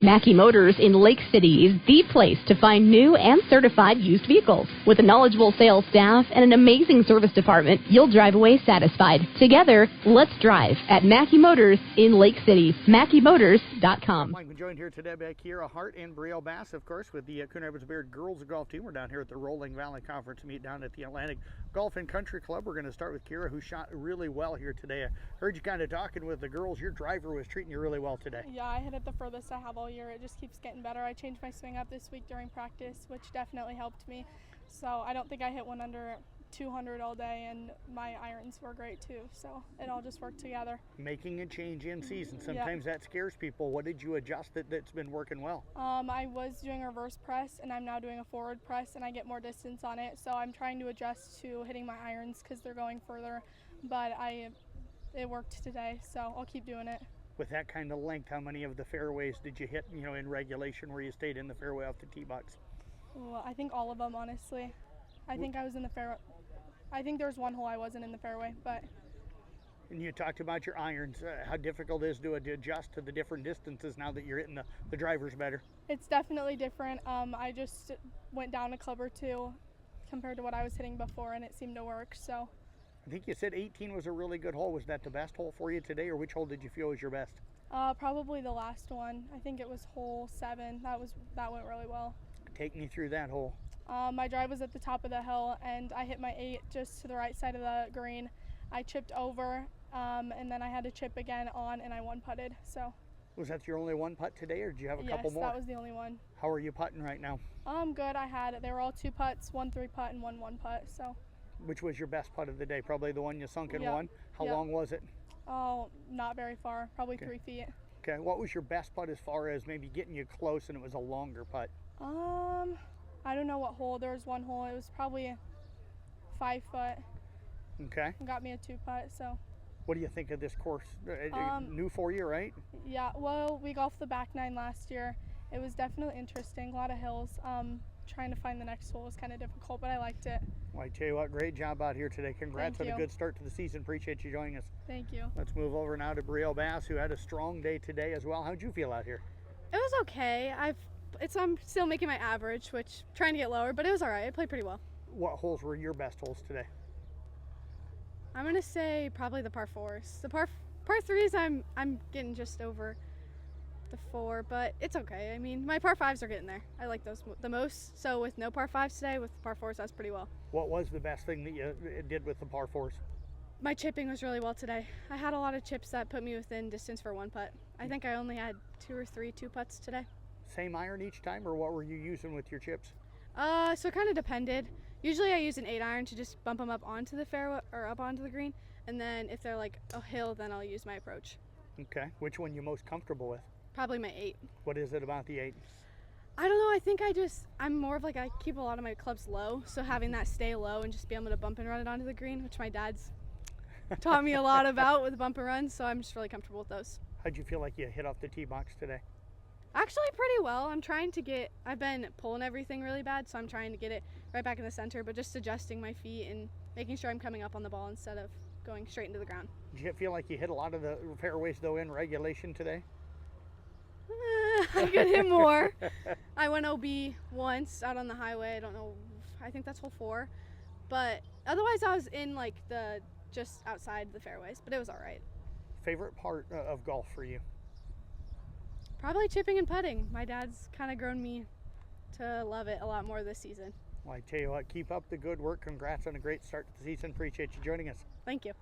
Mackey Motors in Lake City is the place to find new and certified used vehicles. With a knowledgeable sales staff and an amazing service department, you'll drive away satisfied. Together, let's drive at Mackey Motors in Lake City. MackeyMotors.com. I'm joined here today by Kerra, Hart, and Brielle Bass, of course, with the Coon Rapids Beard girls golf team. We're down here at the Rolling Valley Conference meet down at the Atlantic Golf and Country Club. We're going to start with Kerra, who shot really well here today. I heard you kind of talking with the girls. Your driver was treating you really well today. Yeah, I hit it the furthest I have all year. It just keeps getting better. I changed my swing up this week during practice, which definitely helped me. So I don't think I hit one under 200 all day, and my irons were great too. So it all just worked together. Making a change in season, sometimes that scares people. What did you adjust that's been working well? I was doing a reverse press, and I'm now doing a forward press, and I get more distance on it. So I'm trying to adjust to hitting my irons because they're going further, but it worked today, so I'll keep doing it. With that kind of length, how many of the fairways did you hit, in regulation where you stayed in the fairway off the tee box? Well, I think all of them, honestly. I think I was in the fairway. I think there was one hole I wasn't in the fairway, but. And you talked about your irons, how difficult it is to adjust to the different distances now that you're hitting the drivers better. It's definitely different. I just went down a club or two compared to what I was hitting before, and it seemed to work, so. I think you said 18 was a really good hole. Was that the best hole for you today, or which hole did you feel was your best? Probably the last one. I think it was hole 7. That went really well. Take me through that hole. My drive was at the top of the hill, and I hit my 8 just to the right side of the green. I chipped over, and then I had to chip again on, and I one-putted. So. Was that your only one putt today, or did you have a couple more? Yes, that was the only one. How are you putting right now? Good. They were all 2 putts, 1 3-putt, and 1 1-putt. So. Which was your best putt of the day? Probably the one you sunk in one? How Yep. long was it? Oh, not very far. Probably 3 feet. Okay. What was your best putt as far as maybe getting you close and it was a longer putt? I don't know what hole. There was one hole. It was probably 5 foot. Okay. It got me a 2-putt, so. What do you think of this course? New for you, right? Yeah, well, we golfed the back 9 last year. It was definitely interesting. A lot of hills. Trying to find the next hole was kind of difficult, but I liked it. Well, I tell you what, great job out here today. Congrats on a good start to the season. Appreciate you joining us. Thank you. Let's move over now to Brielle Bass, who had a strong day today as well. How'd you feel out here? It was okay. I'm still making my average, which trying to get lower, but it was all right. I played pretty well. What holes were your best holes today? I'm gonna say probably the par 4s. The par 3s, I'm getting just over the 4, but it's okay. I mean, my par 5s are getting there. I like those the most. So with no par 5s today, with par 4s, that's pretty well. What was the best thing that you did with the par 4s? My chipping was really well today. I had a lot of chips that put me within distance for 1 putt. I think I only had 2 or 3 2-putts today. Same iron each time, or what were you using with your chips? So it kind of depended. Usually I use an 8-iron to just bump them up onto the fairway or up onto the green, and then if they're like a hill, then I'll use my approach. Okay. Which one you most comfortable with? Probably my 8. What is it about the 8? I don't know. I think I'm more of like, I keep a lot of my clubs low, so having that stay low and just be able to bump and run it onto the green, which my dad's taught me a lot about with bump and runs, so I'm just really comfortable with those. How'd you feel like you hit off the tee box today? Actually pretty well. I've been pulling everything really bad, so I'm trying to get it right back in the center, but just adjusting my feet and making sure I'm coming up on the ball instead of going straight into the ground. Did you feel like you hit a lot of the fairways though in regulation today? I could hit more. I went OB once out on the highway. I don't know. I think that's hole 4, but otherwise I was in like just outside the fairways, but it was all right. Favorite part of golf for you? Probably chipping and putting. My dad's kind of grown me to love it a lot more this season. Well, I tell you what, keep up the good work. Congrats on a great start to the season. Appreciate you joining us. Thank you.